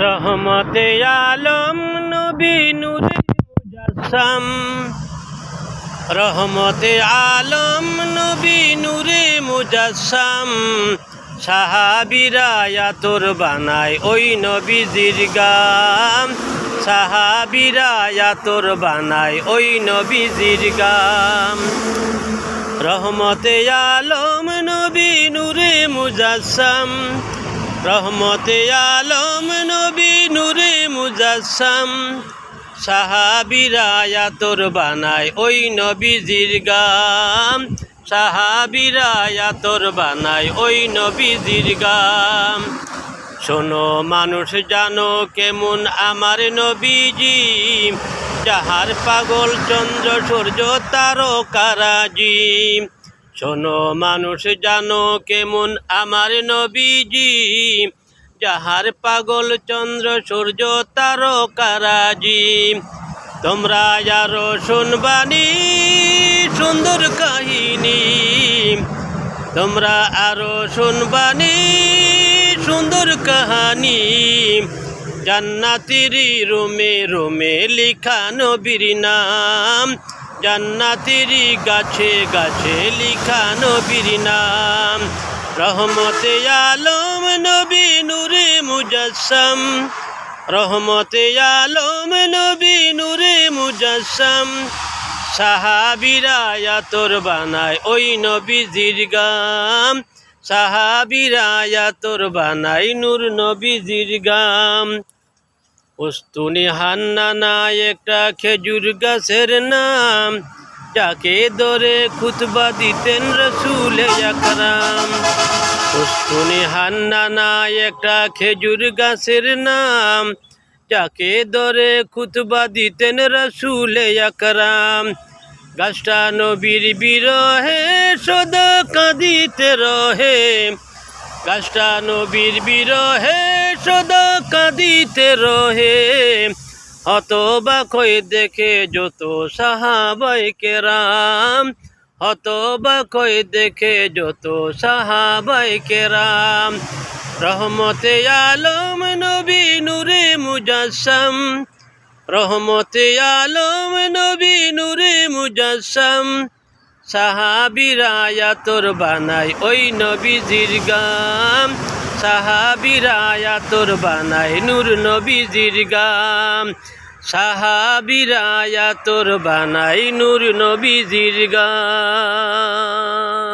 রহমতে আলম নবী নূরে মুজাসসাম, রহমতে আলম নবী নূরে মুজাসসাম। সাহাবীরা আতর বানায় ওই নবীজির গাম, সাহাবীরা আতর বানায় ওই নবীজির গাম। রহমতে আলম নবী নূরে মুজাসসাম, রহমতে আলম নবী নূরে মুজাসসাম। সাহাবীরা আতর বানায় ওই নবীজির গাম, সাহাবীরা আতর বানায় ওই নবীজির গাম। শোনো মানুষ জানো কেমন আমার নবীজি, যাহার পাগল চন্দ্র সূর্য তারকারাজি। শোনো মানুষ জানো কেমন আমার নবীজি, যাহার পাগল চন্দ্র সূর্য তারকারাজি। তোমরা আরো শুনবানি সুন্দর কাহিনী, তোমরা আরো শুনবানি সুন্দর কাহানি। জান্নাতের রোমে রোমে লিখা নবীর নাম, জান্নাতের গাছে গাছে লিখা নবীর নাম। রহমতে আলম নবী নূরে মুজাসসাম, রহমতে আলম নবী নূরে মুজাসসাম। সাহাবীরা আতর বানায় ওই নবীজির গাম, সাহাবীরা আতর বানায় নূর নবীজির গাম। উস্তুনি হান্নানা একটা খেজুর গাছের নাম, যাকে ধরে খুতবা দিতেন রসুল আকরাম। উস্তুনি হান্নানা একটা খেজুর গাছের নাম, যাকে ধরে খুতবা দিতেন রসুল আকরাম। গাছটা নবীর বিরহে সদা কাঁদিতে রহে, গাছটা নবীর বিরহে সদা কাঁদিতে রহে। হতবাক হয়ে দেখে যত সাহাবায়ে কেরাম, হতবাক হয়ে দেখে যত সাহাবায়ে কেরাম। রহমতে আলম নবী নূরে মুজাসসাম, রহমতে আলম নবী নূরে মুজাসসাম। সাহাবীরা আতর বানায় ওই নবীজির গাম, সাহাবীরা আতর বানায় নূর নবীজির গাম, সাহাবীরা আতর বানায় নূর নবীজির গাম।